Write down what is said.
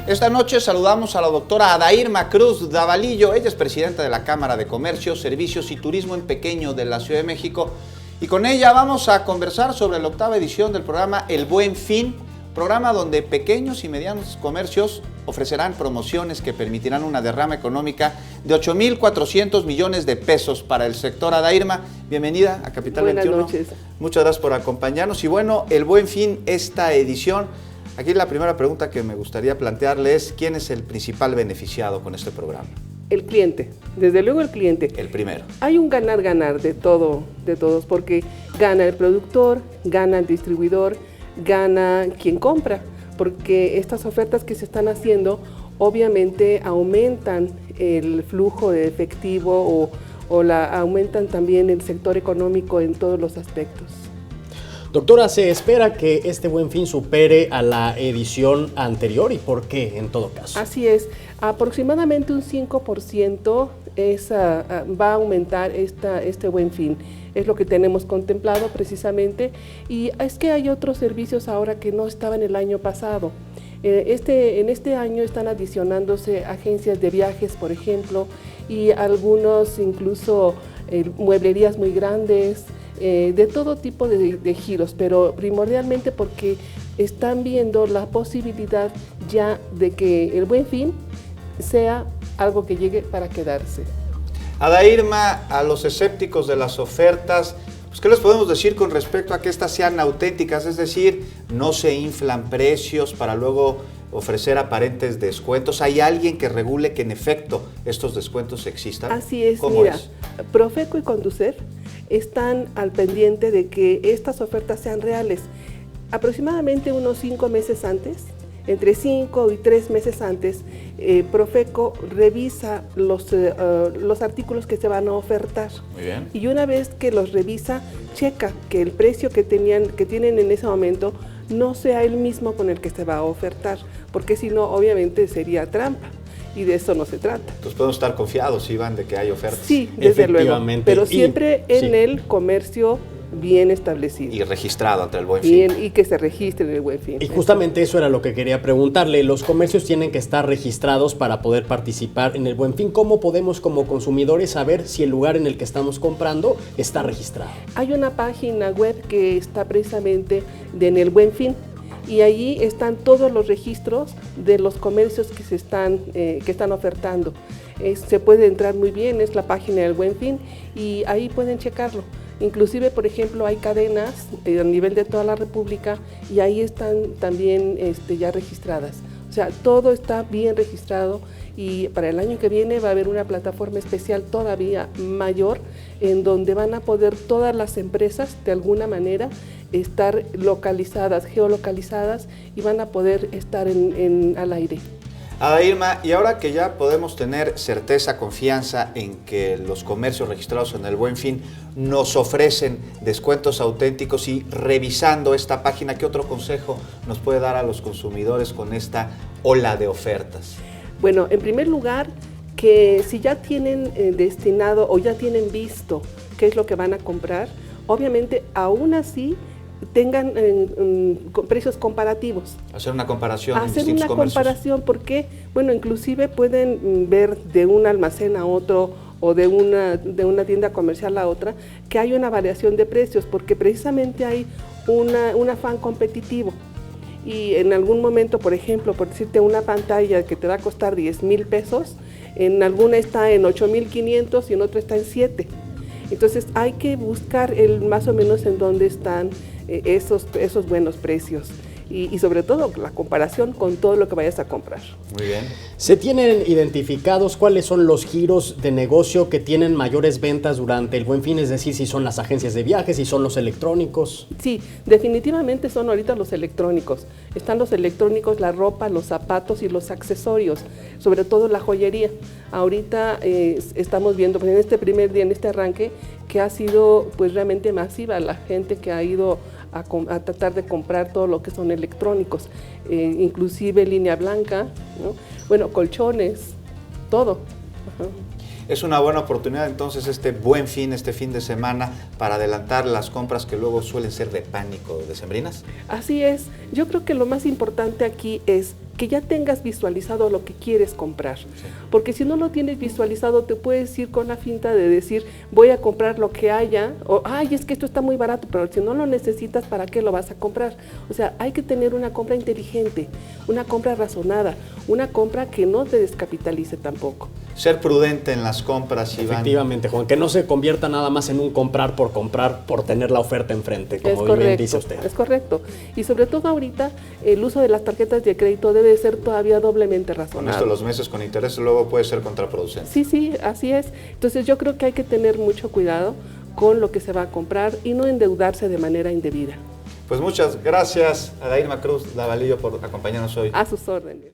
Esta noche saludamos a la doctora Adairma Cruz Davalillo. Ella es presidenta de la Cámara de Comercio, Servicios y Turismo en Pequeño de la Ciudad de México. Y con ella vamos a conversar sobre la 8ª edición del programa El Buen Fin, programa donde pequeños y medianos comercios ofrecerán promociones que permitirán una derrama económica de 8,400 millones de pesos para el sector. Adairma, bienvenida a Capital Buenas 21. Noches. Muchas gracias por acompañarnos. Y bueno, El Buen Fin, esta edición. Aquí la primera pregunta que me gustaría plantearle es, ¿quién es el principal beneficiado con este programa? El cliente, desde luego el cliente. El primero. Hay un ganar-ganar de todos, porque gana el productor, gana el distribuidor, gana quien compra, porque estas ofertas que se están haciendo obviamente aumentan el flujo de efectivo o aumentan también el sector económico en todos los aspectos. Doctora, ¿se espera que este Buen Fin supere a la edición anterior y por qué en todo caso? Así es, aproximadamente un 5% va a aumentar este Buen Fin. Es lo que tenemos contemplado precisamente, y es que hay otros servicios ahora que no estaban el año pasado. En este año están adicionándose agencias de viajes, por ejemplo, y algunos incluso mueblerías muy grandes, de todo tipo de giros, pero primordialmente porque están viendo la posibilidad ya de que el Buen Fin sea algo que llegue para quedarse. Adairma, a los escépticos de las ofertas, pues, ¿qué les podemos decir con respecto a que estas sean auténticas? Es decir, no se inflan precios para luego ofrecer aparentes descuentos. ¿Hay alguien que regule que en efecto estos descuentos existan? Así es, ¿Cómo mira, es? Profeco y Conducef están al pendiente de que estas ofertas sean reales. Aproximadamente unos 5 meses antes, entre 5 y 3 meses antes, Profeco revisa los artículos que se van a ofertar. Muy bien. Y una vez que los revisa, checa que el precio que tienen en ese momento no sea el mismo con el que se va a ofertar, porque si no, obviamente sería trampa. Y de eso no se trata. Entonces podemos estar confiados, Iván, de que hay ofertas. Sí, desde luego, pero siempre en sí. el comercio bien establecido. Y registrado ante el Buen Fin. Y que se registre en el Buen Fin. Y justamente eso era lo que quería preguntarle. Los comercios tienen que estar registrados para poder participar en el Buen Fin. ¿Cómo podemos como consumidores saber si el lugar en el que estamos comprando está registrado? Hay una página web que está precisamente en el Buen Fin, y allí están todos los registros de los comercios que están ofertando. Se puede entrar muy bien, es la página del Buen Fin, y ahí pueden checarlo. Inclusive, por ejemplo, hay cadenas a nivel de toda la República y ahí están también ya registradas. O sea, todo está bien registrado, y para el año que viene va a haber una plataforma especial todavía mayor en donde van a poder todas las empresas de alguna manera estar localizadas, geolocalizadas, y van a poder estar al aire. Adairma, y ahora que ya podemos tener certeza, confianza en que los comercios registrados en el Buen Fin nos ofrecen descuentos auténticos, y revisando esta página, ¿qué otro consejo nos puede dar a los consumidores con esta ola de ofertas? Bueno, en primer lugar, que si ya tienen destinado o ya tienen visto qué es lo que van a comprar, obviamente aún así tengan precios comparativos. Hacer una comparación en Hacer distintos una comercios. comparación, porque, bueno, inclusive pueden ver de un almacén a otro o de una tienda comercial a otra que hay una variación de precios, porque precisamente hay un afán competitivo. Y en algún momento, por ejemplo, por decirte, una pantalla que te va a costar 10,000 pesos, en alguna está en 8,500 y en otra está en 7. Entonces hay que buscar más o menos en dónde están esos buenos precios, y sobre todo la comparación con todo lo que vayas a comprar. Muy bien. ¿Se tienen identificados cuáles son los giros de negocio que tienen mayores ventas durante el Buen Fin? Es decir, si son las agencias de viajes, si son los electrónicos. Sí, definitivamente son ahorita los electrónicos. Están los electrónicos, la ropa, los zapatos y los accesorios, sobre todo la joyería. Ahorita estamos viendo, pues, en este primer día, en este arranque, que ha sido pues realmente masiva la gente que ha ido a tratar de comprar todo lo que son electrónicos, inclusive línea blanca, ¿no? Bueno, colchones, todo. Ajá. Es una buena oportunidad entonces este Buen Fin, este fin de semana, para adelantar las compras que luego suelen ser de pánico decembrinas. Así es. Yo creo que lo más importante aquí es que ya tengas visualizado lo que quieres comprar. Sí. Porque si no lo tienes visualizado, te puedes ir con la finta de decir, voy a comprar lo que haya, o, ay, es que esto está muy barato, pero si no lo necesitas, ¿para qué lo vas a comprar? O sea, hay que tener una compra inteligente, una compra razonada, una compra que no te descapitalice tampoco. Ser prudente en las compras, Iván. Efectivamente, Juan, que no se convierta nada más en un comprar, por tener la oferta enfrente, como bien dice usted. Es correcto. Y sobre todo ahorita, el uso de las tarjetas de crédito debe ser todavía doblemente razonable. Con esto los meses con interés luego puede ser contraproducente. Sí, así es. Entonces yo creo que hay que tener mucho cuidado con lo que se va a comprar y no endeudarse de manera indebida. Pues muchas gracias a Adairma Cruz Davalillo por acompañarnos hoy. A sus órdenes.